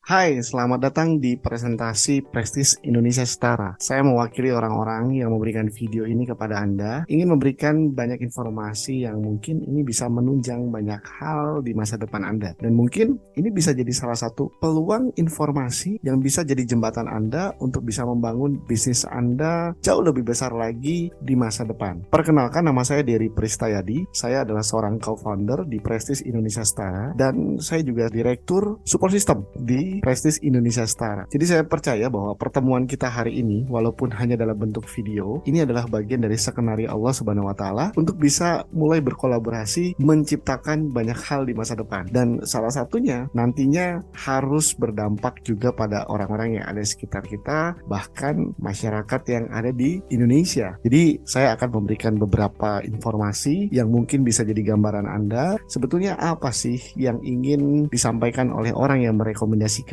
Hai, selamat datang di presentasi Prestis Indonesia Setara. Saya mewakili orang-orang yang memberikan video ini kepada Anda, ingin memberikan banyak informasi yang mungkin ini bisa menunjang banyak hal di masa depan Anda. Dan mungkin ini bisa jadi salah satu peluang informasi yang bisa jadi jembatan Anda untuk bisa membangun bisnis Anda jauh lebih besar lagi di masa depan. Perkenalkan, nama saya Dery Pristayadi. Saya adalah seorang co-founder di Prestis Indonesia Setara dan saya juga direktur support system di Prestis Indonesia Setara. Jadi saya percaya bahwa pertemuan kita hari ini, walaupun hanya dalam bentuk video, ini adalah bagian dari skenario Allah Subhanahu wa Ta'ala untuk bisa mulai berkolaborasi menciptakan banyak hal di masa depan. Dan salah satunya nantinya harus berdampak juga pada orang-orang yang ada di sekitar kita, bahkan masyarakat yang ada di Indonesia. Jadi saya akan memberikan beberapa informasi yang mungkin bisa jadi gambaran Anda. Sebetulnya apa sih yang ingin disampaikan oleh orang yang merekomendasikan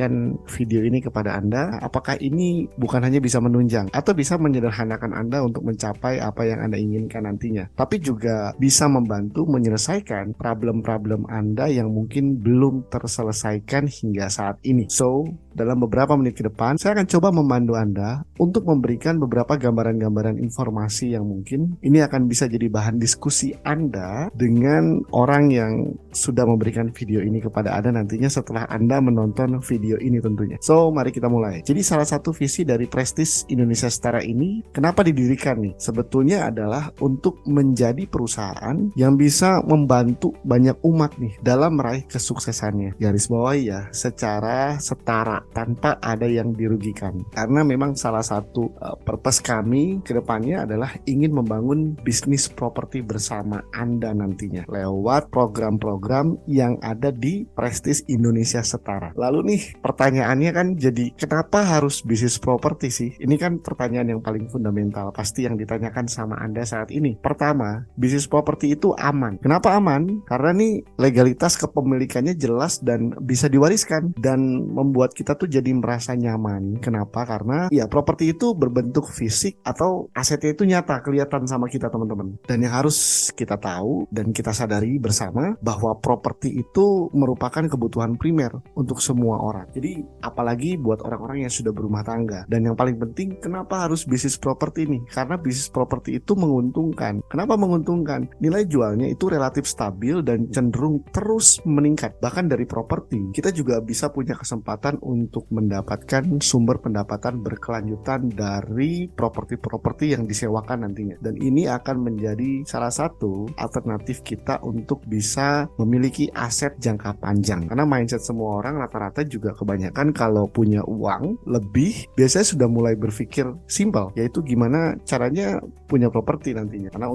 video ini kepada Anda? Apakah ini bukan hanya bisa menunjang atau bisa menyederhanakan Anda untuk mencapai apa yang Anda inginkan nantinya, tapi juga bisa membantu menyelesaikan problem-problem Anda yang mungkin belum terselesaikan hingga saat ini. So, dalam beberapa menit ke depan, saya akan coba memandu Anda untuk memberikan beberapa gambaran-gambaran informasi yang mungkin ini akan bisa jadi bahan diskusi Anda dengan orang yang sudah memberikan video ini kepada Anda nantinya setelah Anda menonton video ini tentunya. So, mari kita mulai. Jadi salah satu visi dari Prestis Indonesia Setara ini, kenapa didirikan nih? Sebetulnya adalah untuk menjadi perusahaan yang bisa membantu banyak umat nih dalam meraih kesuksesannya. Garis bawahi ya, secara setara tanpa ada yang dirugikan. Karena memang salah satu purpose kami ke depannya adalah ingin membangun bisnis properti bersama Anda nantinya lewat program-program yang ada di Prestis Indonesia Setara. Lalu nih pertanyaannya kan jadi, kenapa harus bisnis properti sih? Ini kan pertanyaan yang paling fundamental pasti yang ditanyakan sama Anda saat ini. Pertama, bisnis properti itu aman. Kenapa aman? Karena nih legalitas kepemilikannya jelas dan bisa diwariskan dan membuat kita tuh jadi merasa nyaman. Kenapa? Karena ya properti itu berbentuk fisik atau asetnya itu nyata, kelihatan sama kita teman-teman. Dan yang harus kita tahu dan kita sadari bersama bahwa properti itu merupakan kebutuhan primer untuk semua orang. Jadi apalagi buat orang-orang yang sudah berumah tangga. Dan yang paling penting, kenapa harus bisnis properti nih? Karena bisnis properti itu menguntungkan. Kenapa menguntungkan? Nilai jualnya itu relatif stabil dan cenderung terus meningkat. Bahkan dari properti, kita juga bisa punya kesempatan untuk mendapatkan sumber pendapatan berkelanjutan dari properti-properti yang disewakan nantinya. Dan ini akan menjadi salah satu alternatif kita untuk bisa memiliki aset jangka panjang. Karena mindset semua orang rata-rata juga kebanyakan kalau punya uang lebih, biasanya sudah mulai berpikir simpel, yaitu gimana caranya punya properti nantinya. Karena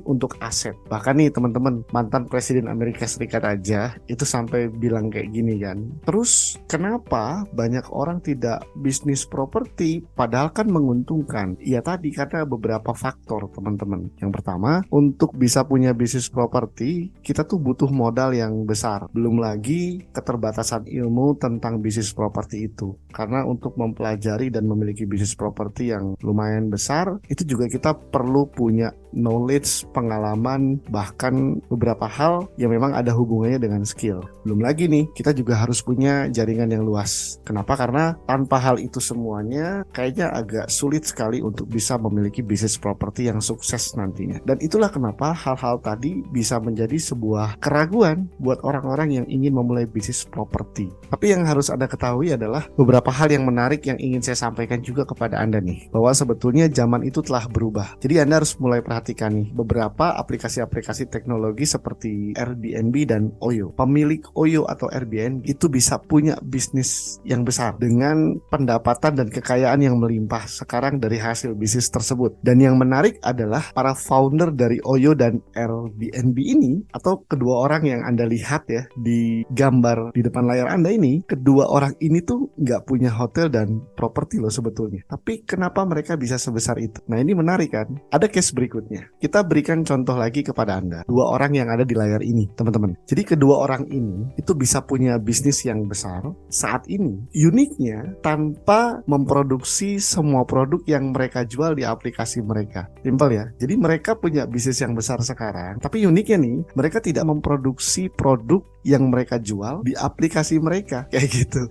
untuk aset. Bahkan nih teman-teman, mantan Presiden Amerika Serikat aja itu sampai bilang kayak gini kan. Terus kenapa banyak orang tidak bisnis properti padahal kan menguntungkan? Ya tadi karena beberapa faktor teman-teman. Yang pertama, untuk bisa punya bisnis properti kita tuh butuh modal yang besar. Belum lagi keterbatasan ilmu tentang bisnis properti itu. Karena untuk mempelajari dan memiliki bisnis properti yang lumayan besar, itu juga kita perlu punya knowledge, pengalaman, bahkan beberapa hal yang memang ada hubungannya dengan skill. Belum lagi nih, kita juga harus punya jaringan yang luas. Kenapa? Karena tanpa hal itu semuanya, kayaknya agak sulit sekali untuk bisa memiliki bisnis properti yang sukses nantinya. Dan itulah kenapa hal-hal tadi bisa menjadi sebuah keraguan buat orang-orang yang ingin memulai bisnis properti. Tapi yang harus Anda ketahui adalah beberapa hal yang menarik yang ingin saya sampaikan juga kepada Anda nih, bahwa sebetulnya zaman itu telah berubah. Jadi Anda harus mulai perhatikan nih beberapa aplikasi-aplikasi teknologi seperti Airbnb dan Oyo. Pemilik Oyo atau Airbnb itu bisa punya bisnis yang besar dengan pendapatan dan kekayaan yang melimpah sekarang dari hasil bisnis tersebut. Dan yang menarik adalah para founder dari Oyo dan Airbnb ini, atau kedua orang yang Anda lihat ya di gambar di depan layar Anda ini, kedua orang ini tuh nggak punya hotel dan properti loh sebetulnya. Tapi kenapa mereka bisa sebesar itu? Nah ini menarik kan? Ada case berikutnya. Kita berikan contoh lagi kepada Anda. Dua orang yang ada di layar ini, teman-teman. Jadi kedua orang ini itu bisa punya bisnis yang besar saat ini. Uniknya, tanpa memproduksi semua produk yang mereka jual di aplikasi mereka. Simpel ya. Jadi mereka punya bisnis yang besar sekarang. Tapi uniknya nih, mereka tidak memproduksi produk yang mereka jual di aplikasi mereka kayak gitu.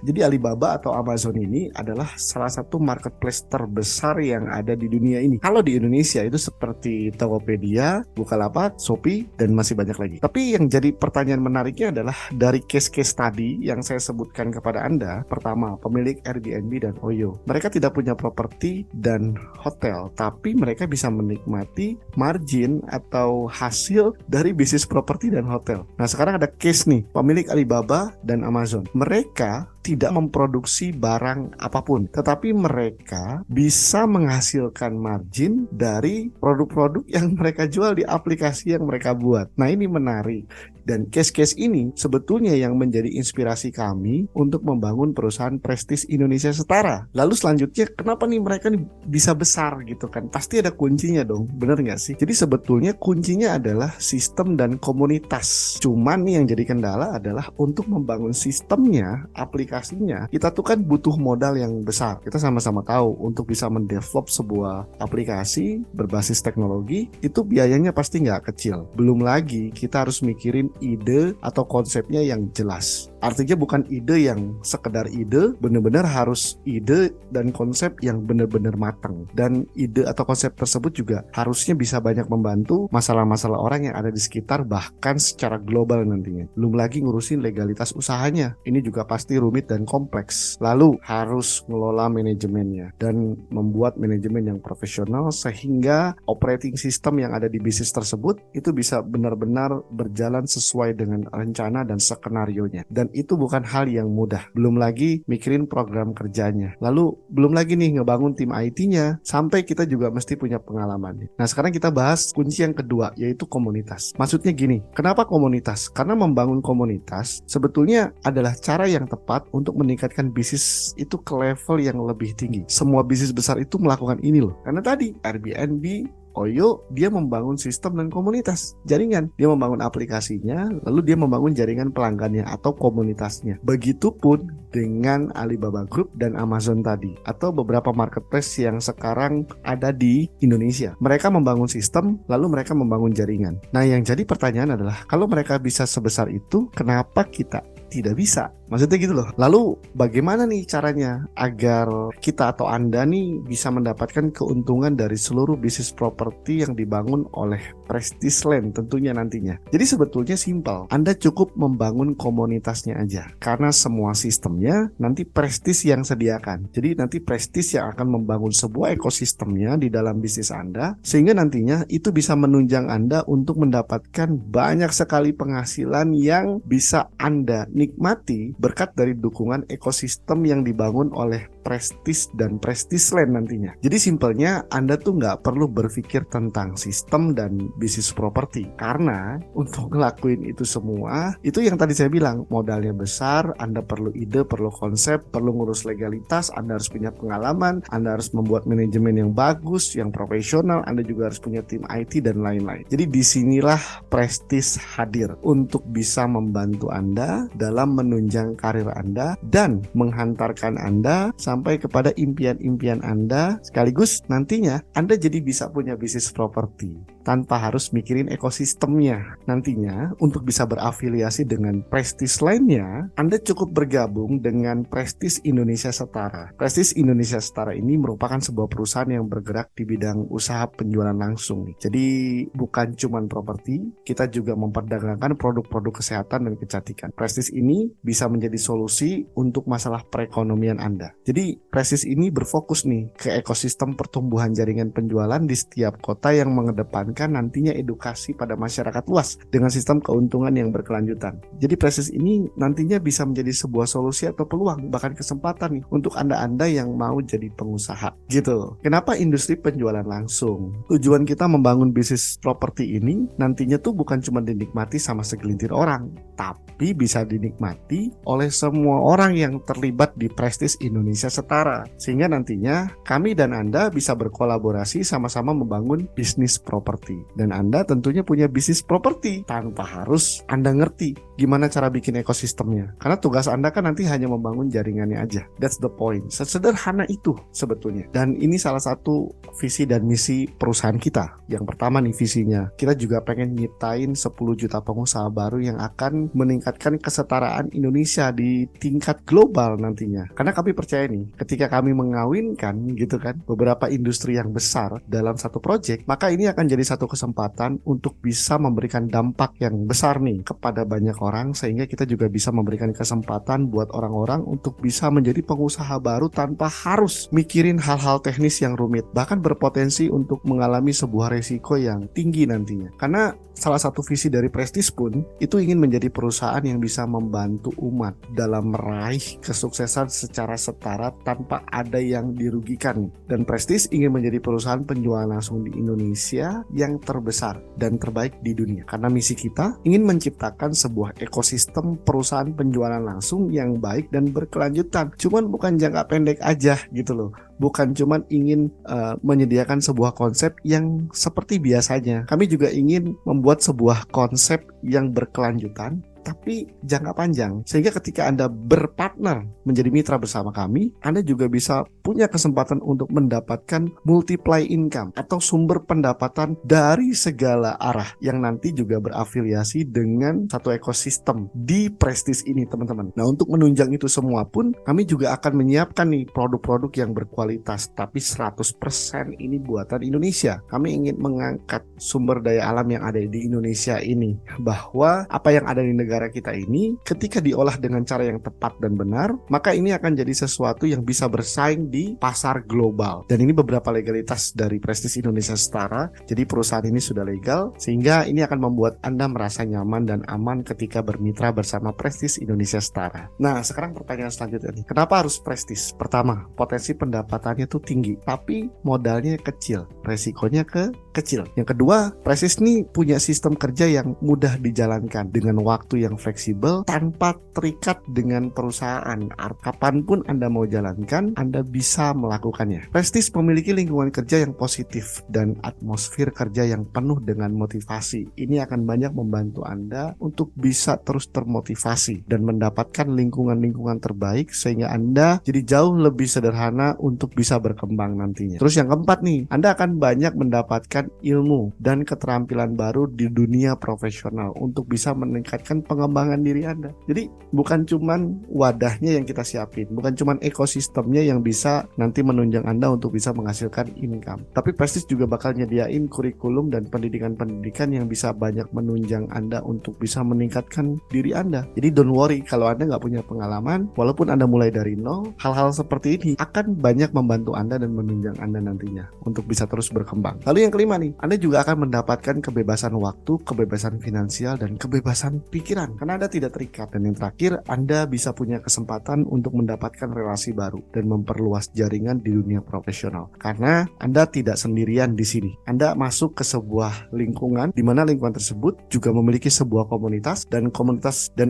Jadi Alibaba atau Amazon ini adalah salah satu marketplace terbesar yang ada di dunia ini. Kalau di Indonesia itu seperti Tokopedia, Bukalapak, Shopee, dan masih banyak lagi. Tapi yang jadi pertanyaan menariknya adalah dari case-case tadi yang saya sebutkan kepada Anda. Pertama, pemilik Airbnb dan OYO. Mereka tidak punya properti dan hotel, tapi mereka bisa menikmati margin atau hasil dari bisnis properti dan hotel. Nah, sekarang ada case nih, pemilik Alibaba dan Amazon. Mereka tidak memproduksi barang apapun, tetapi mereka bisa menghasilkan margin dari produk-produk yang mereka jual di aplikasi yang mereka buat. Nah, ini menarik. Dan case-case ini sebetulnya yang menjadi inspirasi kami untuk membangun perusahaan prestis Indonesia Setara. Lalu selanjutnya, kenapa nih mereka nih bisa besar gitu kan? Pasti ada kuncinya dong, bener nggak sih? Jadi sebetulnya kuncinya adalah sistem dan komunitas. Cuman nih yang jadi kendala adalah untuk membangun sistemnya, aplikasinya, kita tuh kan butuh modal yang besar. Kita sama-sama tahu untuk bisa mendevelop sebuah aplikasi berbasis teknologi, itu biayanya pasti nggak kecil. Belum lagi kita harus mikirin ide atau konsepnya yang jelas. Artinya bukan ide yang sekedar ide, benar-benar harus ide dan konsep yang benar-benar matang. Dan ide atau konsep tersebut juga harusnya bisa banyak membantu masalah-masalah orang yang ada di sekitar, bahkan secara global nantinya. Belum lagi ngurusin legalitas usahanya. Ini juga pasti rumit dan kompleks. Lalu harus ngelola manajemennya dan membuat manajemen yang profesional sehingga operating system yang ada di bisnis tersebut itu bisa benar-benar berjalan sesuai dengan rencana dan skenarionya. Dan itu bukan hal yang mudah. Belum lagi mikirin program kerjanya. Lalu belum lagi nih ngebangun tim IT-nya, sampai kita juga mesti punya pengalaman. Nah, sekarang kita bahas kunci yang kedua, yaitu komunitas. Maksudnya gini, kenapa komunitas? Karena membangun komunitas sebetulnya adalah cara yang tepat untuk meningkatkan bisnis itu ke level yang lebih tinggi. Semua bisnis besar itu melakukan ini loh. Karena tadi Airbnb, OYO, dia membangun sistem dan komunitas jaringan. Dia membangun aplikasinya, lalu dia membangun jaringan pelanggannya atau komunitasnya. Begitupun dengan Alibaba Group dan Amazon tadi, atau beberapa marketplace yang sekarang ada di Indonesia. Mereka membangun sistem, lalu mereka membangun jaringan. Nah, yang jadi pertanyaan adalah, kalau mereka bisa sebesar itu, kenapa kita tidak bisa? Maksudnya gitu loh. Lalu bagaimana nih caranya agar kita atau Anda nih bisa mendapatkan keuntungan dari seluruh bisnis properti yang dibangun oleh Prestige Land tentunya nantinya. Jadi sebetulnya simpel. Anda cukup membangun komunitasnya aja. Karena semua sistemnya nanti Prestige yang sediakan. Jadi nanti Prestige yang akan membangun sebuah ekosistemnya di dalam bisnis Anda, sehingga nantinya itu bisa menunjang Anda untuk mendapatkan banyak sekali penghasilan yang bisa Anda nikmati berkat dari dukungan ekosistem yang dibangun oleh Prestige dan Prestige Land nantinya. Jadi simpelnya Anda tuh nggak perlu berpikir tentang sistem dan bisnis properti, karena untuk ngelakuin itu semua, itu yang tadi saya bilang, modalnya besar, Anda perlu ide, perlu konsep, perlu ngurus legalitas, Anda harus punya pengalaman, Anda harus membuat manajemen yang bagus, yang profesional, Anda juga harus punya tim IT dan lain-lain. Jadi disinilah Prestige hadir untuk bisa membantu Anda dalam menunjang karir Anda dan menghantarkan Anda sampai kepada impian-impian Anda, sekaligus nantinya Anda jadi bisa punya bisnis properti tanpa harus mikirin ekosistemnya. Nantinya untuk bisa berafiliasi dengan Prestige lainnya, Anda cukup bergabung dengan Prestige Indonesia Setara. Prestige Indonesia Setara ini merupakan sebuah perusahaan yang bergerak di bidang usaha penjualan langsung. Jadi bukan cuman properti, kita juga memperdagangkan produk-produk kesehatan dan kecantikan. Prestige ini bisa menjadi solusi untuk masalah perekonomian Anda. Jadi Prestige ini berfokus nih ke ekosistem pertumbuhan jaringan penjualan di setiap kota yang mengedepankan nantinya edukasi pada masyarakat luas dengan sistem keuntungan yang berkelanjutan. Jadi Prestige ini nantinya bisa menjadi sebuah solusi atau peluang, bahkan kesempatan nih untuk Anda-Anda yang mau jadi pengusaha gitu. Kenapa industri penjualan langsung? Tujuan kita membangun bisnis properti ini nantinya tuh bukan cuma dinikmati sama segelintir orang, tapi bisa dinikmati oleh semua orang yang terlibat di Prestige Indonesia Indonesia Setara. Sehingga nantinya kami dan Anda bisa berkolaborasi sama-sama membangun bisnis properti. Dan Anda tentunya punya bisnis properti tanpa harus Anda ngerti gimana cara bikin ekosistemnya. Karena tugas Anda kan nanti hanya membangun jaringannya aja. That's the point. Sesederhana itu sebetulnya. Dan ini salah satu visi dan misi perusahaan kita. Yang pertama nih visinya, kita juga pengen nyiptain 10 juta pengusaha baru yang akan meningkatkan kesetaraan Indonesia di tingkat global nantinya. Karena kami percaya nih, ketika kami mengawinkan gitu kan beberapa industri yang besar dalam satu proyek, maka ini akan jadi satu kesempatan untuk bisa memberikan dampak yang besar nih kepada banyak orang, sehingga kita juga bisa memberikan kesempatan buat orang-orang untuk bisa menjadi pengusaha baru tanpa harus mikirin hal-hal teknis yang rumit, bahkan berpotensi untuk mengalami sebuah resiko yang tinggi nantinya. Karena salah satu visi dari Prestige pun itu ingin menjadi perusahaan yang bisa membantu umat dalam meraih kesuksesan secara setara tanpa ada yang dirugikan. Dan Prestige ingin menjadi perusahaan penjualan langsung di Indonesia yang terbesar dan terbaik di dunia. Karena misi kita ingin menciptakan sebuah ekosistem perusahaan penjualan langsung yang baik dan berkelanjutan. Cuman bukan jangka pendek aja gitu loh. Bukan cuman ingin menyediakan sebuah konsep yang seperti biasanya. Kami juga ingin membuat sebuah konsep yang berkelanjutan tapi jangka panjang, sehingga ketika Anda berpartner menjadi mitra bersama kami, Anda juga bisa punya kesempatan untuk mendapatkan multiply income atau sumber pendapatan dari segala arah yang nanti juga berafiliasi dengan satu ekosistem di Prestige ini, teman-teman. Nah, untuk menunjang itu semua pun kami juga akan menyiapkan nih produk-produk yang berkualitas, tapi 100% ini buatan Indonesia. Kami ingin mengangkat sumber daya alam yang ada di Indonesia ini, bahwa apa yang ada di negara kita ini ketika diolah dengan cara yang tepat dan benar, maka ini akan jadi sesuatu yang bisa bersaing di pasar global. Dan ini beberapa legalitas dari Prestige Indonesia Setara. Jadi perusahaan ini sudah legal, sehingga ini akan membuat Anda merasa nyaman dan aman ketika bermitra bersama Prestige Indonesia Setara. Nah, sekarang pertanyaan selanjutnya nih, kenapa harus Prestige? Pertama, potensi pendapatannya tuh tinggi, tapi modalnya kecil, resikonya kecil. Yang kedua, Prestige nih punya sistem kerja yang mudah dijalankan dengan waktu yang fleksibel tanpa terikat dengan perusahaan. Kapanpun Anda mau jalankan, Anda bisa melakukannya. Prestige memiliki lingkungan kerja yang positif dan atmosfer kerja yang penuh dengan motivasi. Ini akan banyak membantu Anda untuk bisa terus termotivasi dan mendapatkan lingkungan-lingkungan terbaik, sehingga Anda jadi jauh lebih sederhana untuk bisa berkembang nantinya. Terus yang keempat nih, Anda akan banyak mendapatkan ilmu dan keterampilan baru di dunia profesional untuk bisa meningkatkan pengembangan diri Anda. Jadi bukan cuman wadahnya yang kita siapin, bukan cuman ekosistemnya yang bisa nanti menunjang Anda untuk bisa menghasilkan income, tapi Prestige juga bakal nyediain kurikulum dan pendidikan-pendidikan yang bisa banyak menunjang Anda untuk bisa meningkatkan diri Anda. Jadi don't worry kalau Anda nggak punya pengalaman, walaupun Anda mulai dari nol, hal-hal seperti ini akan banyak membantu Anda dan menunjang Anda nantinya untuk bisa terus berkembang. Lalu yang kelima nih, Anda juga akan mendapatkan kebebasan waktu, kebebasan finansial, dan kebebasan pikiran karena Anda tidak terikat. Dan yang terakhir, Anda bisa punya kesempatan untuk mendapatkan relasi baru dan memperluas jaringan di dunia profesional karena Anda tidak sendirian di sini. Anda masuk ke sebuah lingkungan di mana lingkungan tersebut juga memiliki sebuah komunitas, dan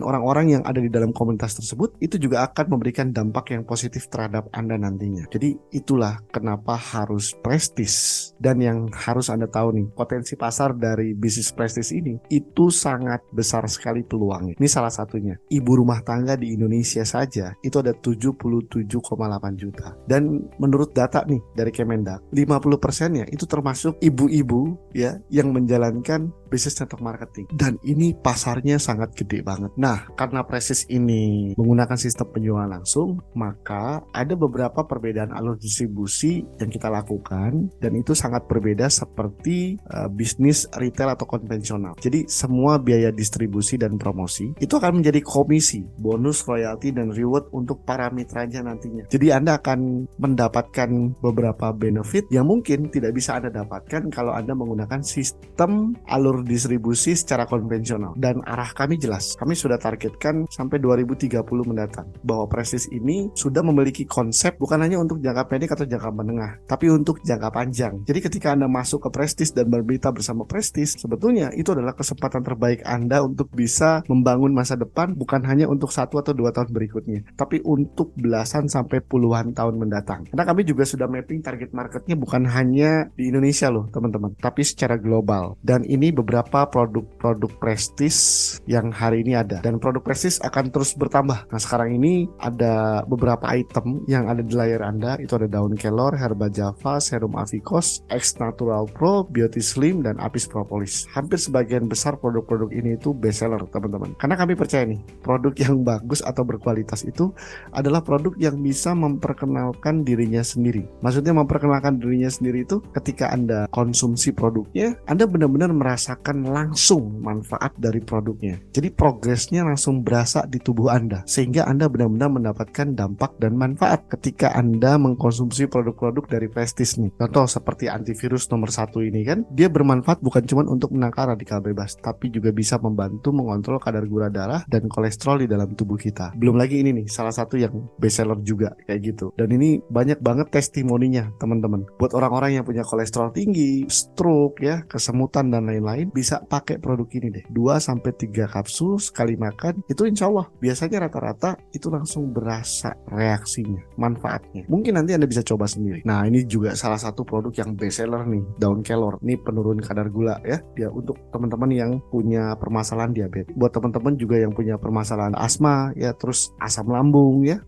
orang-orang yang ada di dalam komunitas tersebut itu juga akan memberikan dampak yang positif terhadap Anda nantinya. Jadi itulah kenapa harus Prestige. Dan yang harus Anda tahu nih, potensi pasar dari bisnis Prestige ini itu sangat besar sekali peluangnya. Ini salah satunya. Ibu rumah tangga di Indonesia saja itu ada 77,8 juta. Dan menurut data nih dari Kemendak, 50%-nya itu termasuk ibu-ibu ya yang menjalankan bisnis network marketing. Dan ini pasarnya sangat gede banget. Nah, karena Prestige ini menggunakan sistem penjualan langsung, maka ada beberapa perbedaan alur distribusi yang kita lakukan, dan itu sangat berbeda seperti bisnis retail atau konvensional. Jadi semua biaya distribusi dan promosi itu akan menjadi komisi, bonus, royalti, dan reward untuk para mitranya nantinya. Jadi Anda akan mendapatkan beberapa benefit yang mungkin tidak bisa Anda dapatkan kalau Anda menggunakan sistem alur berdistribusi secara konvensional. Dan arah kami jelas. Kami sudah targetkan sampai 2030 mendatang bahwa Prestige ini sudah memiliki konsep bukan hanya untuk jangka pendek atau jangka menengah, tapi untuk jangka panjang. Jadi ketika Anda masuk ke Prestige dan bermitra bersama Prestige, sebetulnya itu adalah kesempatan terbaik Anda untuk bisa membangun masa depan bukan hanya untuk 1 atau 2 tahun berikutnya, tapi untuk belasan sampai puluhan tahun mendatang. Karena kami juga sudah mapping target marketnya bukan hanya di Indonesia loh teman-teman, tapi secara global. Dan ini beberapa produk Prestige yang hari ini ada, dan produk Prestige akan terus bertambah. Nah sekarang ini ada beberapa item yang ada di layar Anda. Itu ada daun kelor, herba java, serum Avicos, X Natural Pro, Beauty Slim, dan Apis Propolis. Hampir sebagian besar produk-produk ini itu best seller teman-teman, karena kami percaya nih, produk yang bagus atau berkualitas itu adalah produk yang bisa memperkenalkan dirinya sendiri. Maksudnya memperkenalkan dirinya sendiri itu ketika Anda konsumsi produknya, Anda benar-benar merasakan langsung manfaat dari produknya. Jadi progresnya langsung berasa di tubuh Anda, sehingga Anda benar-benar mendapatkan dampak dan manfaat ketika Anda mengkonsumsi produk-produk dari Prestige nih. Contoh seperti antivirus nomor 1 ini kan, dia bermanfaat bukan cuma untuk menangkal radikal bebas, tapi juga bisa membantu mengontrol kadar gula darah dan kolesterol di dalam tubuh kita. Belum lagi ini nih, salah satu yang best seller juga kayak gitu. Dan ini banyak banget testimoninya teman-teman. Buat orang-orang yang punya kolesterol tinggi, stroke ya, kesemutan dan lain-lain, bisa pakai produk ini deh. 2-3 kapsul sekali makan, itu insya Allah biasanya rata-rata itu langsung berasa reaksinya, manfaatnya. Mungkin nanti Anda bisa coba sendiri. Nah ini juga salah satu produk yang best seller nih, daun kelor. Ini penurun kadar gula ya, dia untuk teman-teman yang punya permasalahan diabetes. Buat teman-teman juga yang punya permasalahan asma ya, terus asam lambung ya,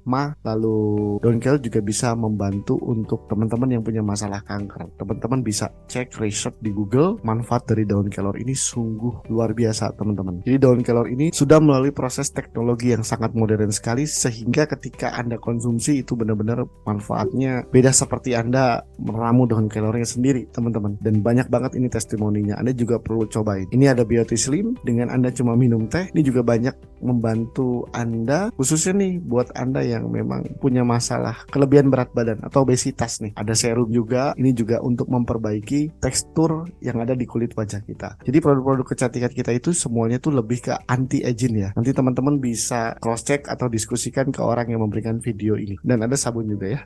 lalu daun kelor juga bisa membantu untuk teman-teman yang punya masalah kanker. Teman-teman bisa cek research di Google, manfaat dari daun kelor ini sungguh luar biasa teman-teman. Jadi daun kelor ini sudah melalui proses teknologi yang sangat modern sekali, sehingga ketika Anda konsumsi itu benar-benar manfaatnya beda seperti Anda meramu daun kelornya sendiri teman-teman. Dan banyak banget ini testimoninya, Anda juga perlu cobain. Ini ada Beauty Slim, dengan Anda cuma minum teh, ini juga banyak membantu Anda, khususnya nih buat Anda yang memang punya masalah kelebihan berat badan atau obesitas nih. Ada serum juga, ini juga untuk memperbaiki tekstur yang ada di kulit wajah kita. Jadi produk-produk kecantikan kita itu semuanya tuh lebih ke anti-aging ya. Nanti teman-teman bisa cross-check atau diskusikan ke orang yang memberikan video ini. Dan ada sabun juga ya.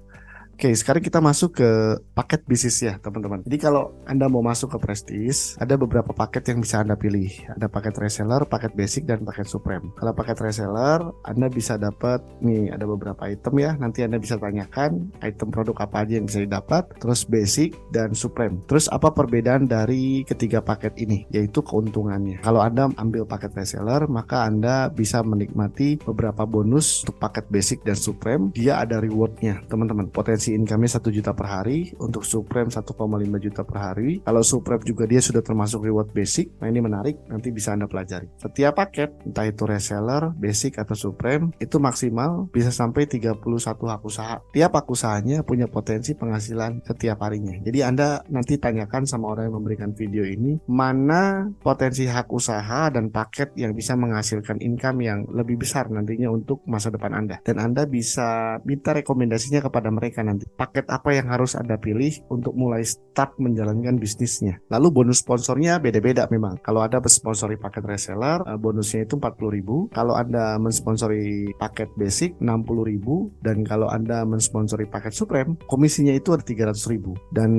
Oke, sekarang kita masuk ke paket bisnis ya teman-teman. Jadi kalau Anda mau masuk ke Prestige, ada beberapa paket yang bisa Anda pilih. Ada paket reseller, paket basic, dan paket supreme. Kalau paket reseller, Anda bisa dapat nih ada beberapa item ya. Nanti Anda bisa tanyakan item produk apa aja yang bisa didapat, terus basic dan supreme. Terus apa perbedaan dari ketiga paket ini, yaitu keuntungannya. Kalau Anda ambil paket reseller, maka Anda bisa menikmati beberapa bonus untuk paket basic dan supreme. Dia ada rewardnya teman-teman. Potensi income-nya 1 juta per hari, untuk Supreme 1,5 juta per hari. Kalau Supreme juga dia sudah termasuk reward basic. Nah ini menarik, nanti bisa Anda pelajari. Setiap paket, entah itu reseller, basic atau Supreme, itu maksimal bisa sampai 31 hak usaha. Tiap hak usahanya punya potensi penghasilan setiap harinya. Jadi Anda nanti tanyakan sama orang yang memberikan video ini, mana potensi hak usaha dan paket yang bisa menghasilkan income yang lebih besar nantinya untuk masa depan Anda. Dan Anda bisa minta rekomendasinya kepada mereka nanti. Paket apa yang harus Anda pilih untuk mulai start menjalankan bisnisnya. Lalu bonus sponsornya beda-beda memang. Kalau Anda mensponsori paket reseller, bonusnya itu 40.000. Kalau Anda mensponsori paket basic 60.000. Dan kalau Anda mensponsori paket supreme, komisinya itu ada 300.000. Dan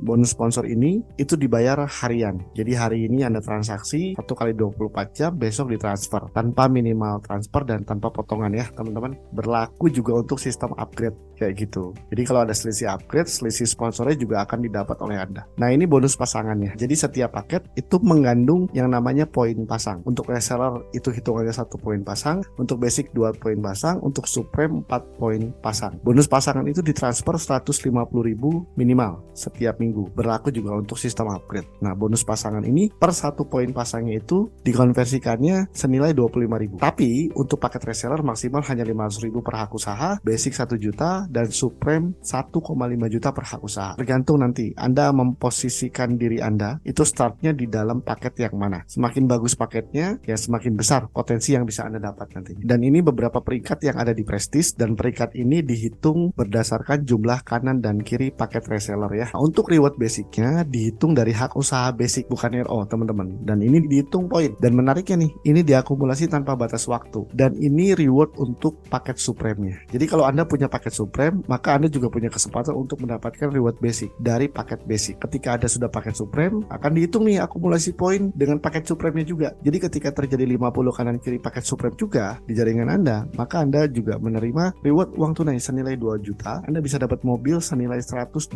bonus sponsor ini itu dibayar harian. Jadi hari ini Anda transaksi 1 kali 24 jam, besok ditransfer tanpa minimal transfer dan tanpa potongan ya teman-teman. Berlaku juga untuk sistem upgrade kayak gitu. Jadi kalau ada selisih upgrade, selisih sponsornya juga akan didapat oleh Anda. Nah ini bonus pasangannya. Jadi setiap paket itu mengandung yang namanya poin pasang. Untuk reseller itu hitungannya 1 poin pasang, untuk basic 2 poin pasang, untuk supreme 4 poin pasang. Bonus pasangan itu ditransfer 150.000 minimal setiap minggu. Berlaku juga untuk sistem upgrade. Nah bonus pasangan ini per 1 poin pasangnya itu dikonversikannya senilai 25.000. Tapi untuk paket reseller maksimal hanya 500.000 per hak usaha, basic 1 juta, dan supreme mendapatkan 1,5 juta per hak usaha. Tergantung nanti Anda memposisikan diri Anda itu startnya di dalam paket yang mana. Semakin bagus paketnya, ya semakin besar potensi yang bisa Anda dapat nanti. Dan ini beberapa peringkat yang ada di Prestige, dan peringkat ini dihitung berdasarkan jumlah kanan dan kiri paket reseller ya. Nah, untuk reward basicnya dihitung dari hak usaha basic, bukan RO teman-teman. Dan ini dihitung poin. Dan menariknya nih, ini diakumulasi tanpa batas waktu. Dan ini reward untuk paket supreme-nya. Jadi kalau Anda punya paket supreme, maka Anda juga punya kesempatan untuk mendapatkan reward basic dari paket basic. Ketika Anda sudah paket supreme, akan dihitung nih akumulasi poin dengan paket supreme-nya juga. Jadi ketika terjadi 50 kanan kiri paket supreme juga di jaringan Anda, maka Anda juga menerima reward uang tunai senilai 2 juta. Anda bisa dapat mobil senilai 125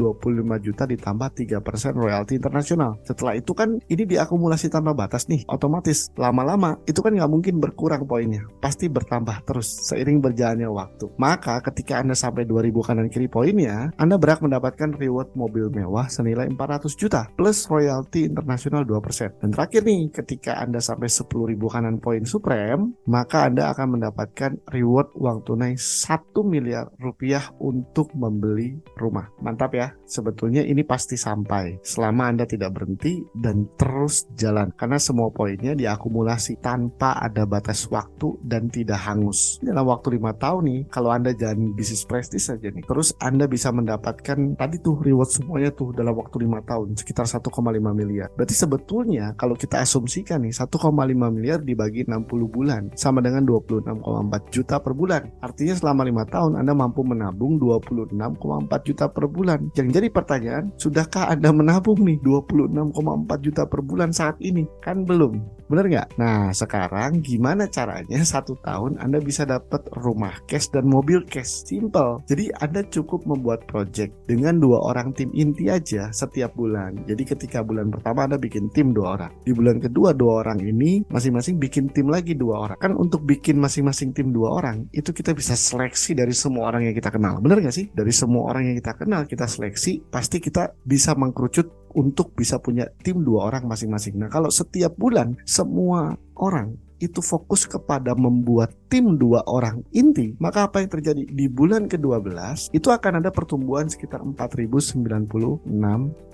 juta ditambah 3% royalti internasional. Setelah itu kan ini diakumulasi tanpa batas nih. Otomatis lama-lama itu kan nggak mungkin berkurang poinnya. Pasti bertambah terus seiring berjalannya waktu. Maka ketika Anda sampai 2000 kanan kiri poinnya, Anda berhak mendapatkan reward mobil mewah senilai 400 juta plus royalti internasional 2%. Dan terakhir nih, ketika Anda sampai 10.000 kanan poin supreme, maka Anda akan mendapatkan reward uang tunai 1 miliar rupiah untuk membeli rumah. Mantap ya. Sebetulnya ini pasti sampai selama Anda tidak berhenti dan terus jalan, karena semua poinnya diakumulasi tanpa ada batas waktu dan tidak hangus. Dalam waktu 5 tahun nih, kalau Anda jalan bisnis Prestige saja nih, terus Anda bisa mendapatkan tadi tuh reward semuanya tuh dalam waktu 5 tahun sekitar 1,5 miliar. Berarti sebetulnya kalau kita asumsikan nih 1,5 miliar dibagi 60 bulan sama dengan 26,4 juta per bulan. Artinya selama 5 tahun Anda mampu menabung 26,4 juta per bulan. Yang jadi pertanyaan, sudahkah Anda menabung nih 26,4 juta per bulan saat ini? Kan belum. Bener nggak? Nah sekarang gimana caranya 1 tahun Anda bisa dapat rumah cash dan mobil cash? Simple. Jadi Anda cukup membuat project dengan 2 orang tim inti aja setiap bulan. Jadi ketika bulan pertama Anda bikin tim 2 orang. Di bulan kedua 2 orang ini masing-masing bikin tim lagi 2 orang. Kan untuk bikin masing-masing tim 2 orang itu kita bisa seleksi dari semua orang yang kita kenal. Bener nggak sih? Dari semua orang yang kita kenal kita seleksi, pasti kita bisa mengkerucut untuk bisa punya tim 2 orang masing-masing. Nah kalau setiap bulan semua orang itu fokus kepada membuat tim 2 orang inti, maka apa yang terjadi? Di bulan ke-12 itu akan ada pertumbuhan sekitar 4.096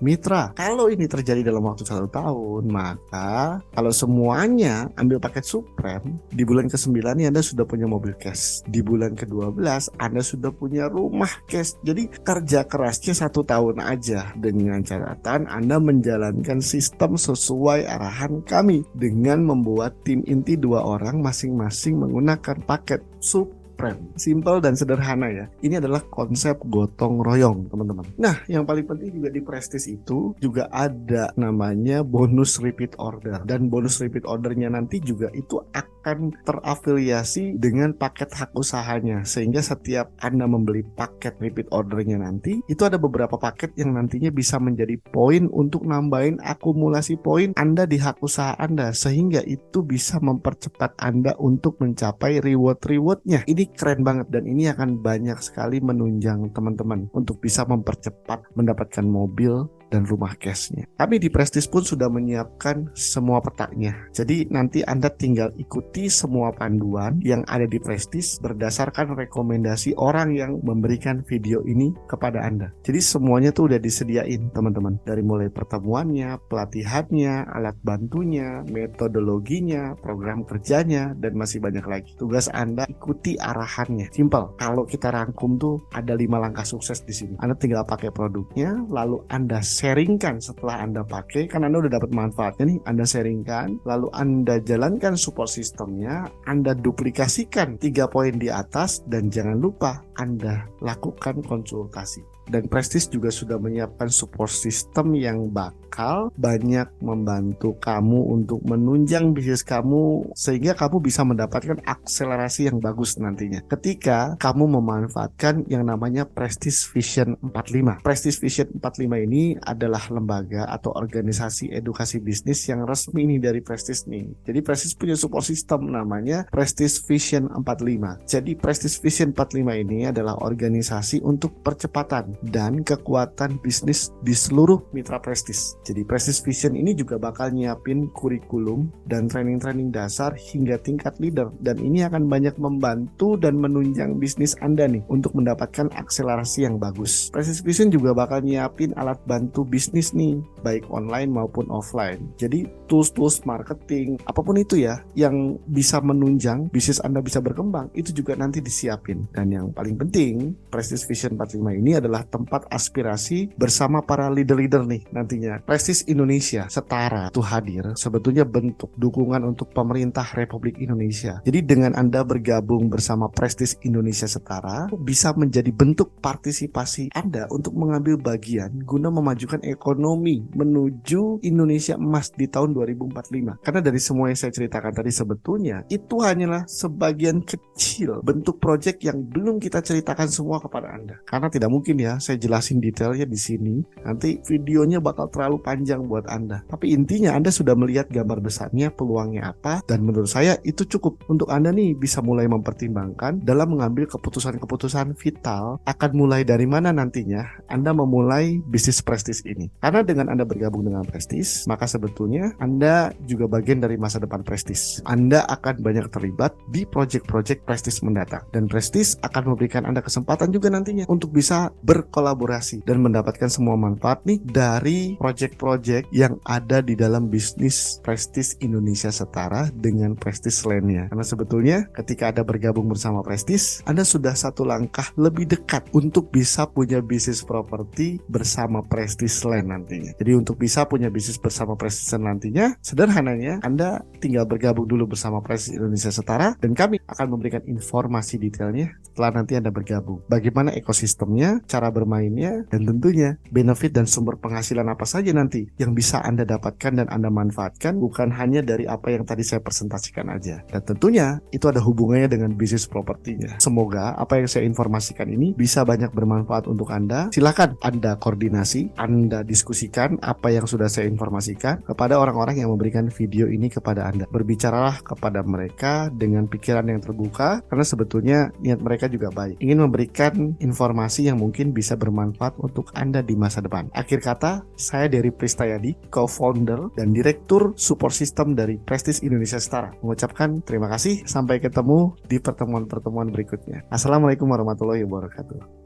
mitra. Kalau ini terjadi dalam waktu 1 tahun, maka kalau semuanya ambil paket supreme, di bulan ke-9 ini Anda sudah punya mobil cash. Di bulan ke-12 Anda sudah punya rumah cash. Jadi kerja kerasnya 1 tahun aja, dengan catatan Anda menjalankan sistem sesuai arahan kami dengan membuat tim inti 2 orang masing-masing menggunakan paket supreme. Simple dan sederhana ya. Ini adalah konsep gotong royong teman-teman. Nah yang paling penting juga di Prestige itu juga ada namanya bonus repeat order. Dan bonus repeat ordernya nanti juga itu akan terafiliasi dengan paket hak usahanya. Sehingga setiap Anda membeli paket repeat ordernya nanti, itu ada beberapa paket yang nantinya bisa menjadi poin untuk nambahin akumulasi poin Anda di hak usaha Anda. Sehingga itu bisa mempercepat Anda untuk mencapai reward-rewardnya. Ini keren banget dan ini akan banyak sekali menunjang teman-teman untuk bisa mempercepat mendapatkan mobil dan rumah cashnya. Kami di Prestige pun sudah menyiapkan semua petanya. Jadi nanti Anda tinggal ikuti semua panduan yang ada di Prestige berdasarkan rekomendasi orang yang memberikan video ini kepada Anda. Jadi semuanya tuh udah disediain teman-teman. Dari mulai pertemuannya, pelatihannya, alat bantunya, metodologinya, program kerjanya, dan masih banyak lagi. Tugas Anda ikuti arahannya. Simple. Kalau kita rangkum tuh ada 5 langkah sukses di sini. Anda tinggal pakai produknya, lalu Anda sharingkan setelah Anda pakai, kan Anda udah dapat manfaatnya nih, Anda sharingkan, lalu Anda jalankan support sistemnya, Anda duplikasikan 3 poin di atas, dan jangan lupa Anda lakukan konsultasi. Dan Prestige juga sudah menyiapkan support system yang bakal banyak membantu kamu untuk menunjang bisnis kamu sehingga kamu bisa mendapatkan akselerasi yang bagus nantinya ketika kamu memanfaatkan yang namanya Prestige Vision 45. Prestige Vision 45 ini adalah lembaga atau organisasi edukasi bisnis yang resmi nih dari Prestige nih. Jadi Prestige punya support system namanya Prestige Vision 45. Jadi Prestige Vision 45 ini adalah organisasi untuk percepatan dan kekuatan bisnis di seluruh mitra Prestige. Jadi Prestige Vision ini juga bakal nyiapin kurikulum dan training-training dasar hingga tingkat leader, dan ini akan banyak membantu dan menunjang bisnis Anda nih untuk mendapatkan akselerasi yang bagus. Prestige Vision juga bakal nyiapin alat bantu bisnis nih, baik online maupun offline. Jadi tools-tools marketing, apapun itu ya, yang bisa menunjang bisnis Anda bisa berkembang, itu juga nanti disiapin. Dan yang paling penting, Prestige Vision 45 ini adalah tempat aspirasi bersama para leader-leader nih nantinya. Prestige Indonesia Setara itu hadir sebetulnya bentuk dukungan untuk pemerintah Republik Indonesia. Jadi dengan Anda bergabung bersama Prestige Indonesia Setara, bisa menjadi bentuk partisipasi Anda untuk mengambil bagian guna memajukan ekonomi menuju Indonesia emas di tahun 2045. Karena dari semua yang saya ceritakan tadi sebetulnya itu hanyalah sebagian kecil bentuk proyek yang belum kita ceritakan semua kepada Anda. Karena tidak mungkin ya saya jelasin detailnya di sini. Nanti videonya bakal terlalu panjang buat Anda. Tapi intinya Anda sudah melihat gambar besarnya, peluangnya apa, dan menurut saya itu cukup untuk Anda nih bisa mulai mempertimbangkan dalam mengambil keputusan-keputusan vital akan mulai dari mana nantinya Anda memulai bisnis Prestige ini. Karena dengan Anda bergabung dengan Prestige, maka sebetulnya Anda juga bagian dari masa depan Prestige. Anda akan banyak terlibat di proyek-proyek Prestige mendatang, dan Prestige akan memberikan Anda kesempatan juga nantinya untuk bisa berkolaborasi dan mendapatkan semua manfaat nih dari proyek-proyek yang ada di dalam bisnis Prestige Indonesia Setara dengan Prestige lainnya. Karena sebetulnya ketika Anda bergabung bersama Prestige, Anda sudah satu langkah lebih dekat untuk bisa punya bisnis properti bersama Prestige Land nantinya. Jadi untuk bisa punya bisnis bersama Prestige Land nantinya, sederhananya Anda tinggal bergabung dulu bersama Prestige Indonesia Setara, dan kami akan memberikan informasi detailnya setelah nanti Anda bergabung. Bagaimana ekosistemnya, cara bermainnya, dan tentunya benefit dan sumber penghasilan apa saja nanti yang bisa Anda dapatkan dan Anda manfaatkan, bukan hanya dari apa yang tadi saya presentasikan aja. Dan tentunya itu ada hubungannya dengan bisnis propertinya. Semoga apa yang saya informasikan ini bisa banyak bermanfaat untuk Anda. Silakan Anda koordinasi, Anda diskusikan apa yang sudah saya informasikan kepada orang-orang yang memberikan video ini kepada Anda. Berbicaralah kepada mereka dengan pikiran yang terbuka, karena sebetulnya niat mereka juga baik, ingin memberikan informasi yang mungkin bisa bermanfaat untuk Anda di masa depan. Akhir kata, saya Dery Pristayadi, co-founder dan direktur support system dari Prestige Indonesia Setara, mengucapkan terima kasih. Sampai ketemu di pertemuan-pertemuan berikutnya. Assalamualaikum warahmatullahi wabarakatuh.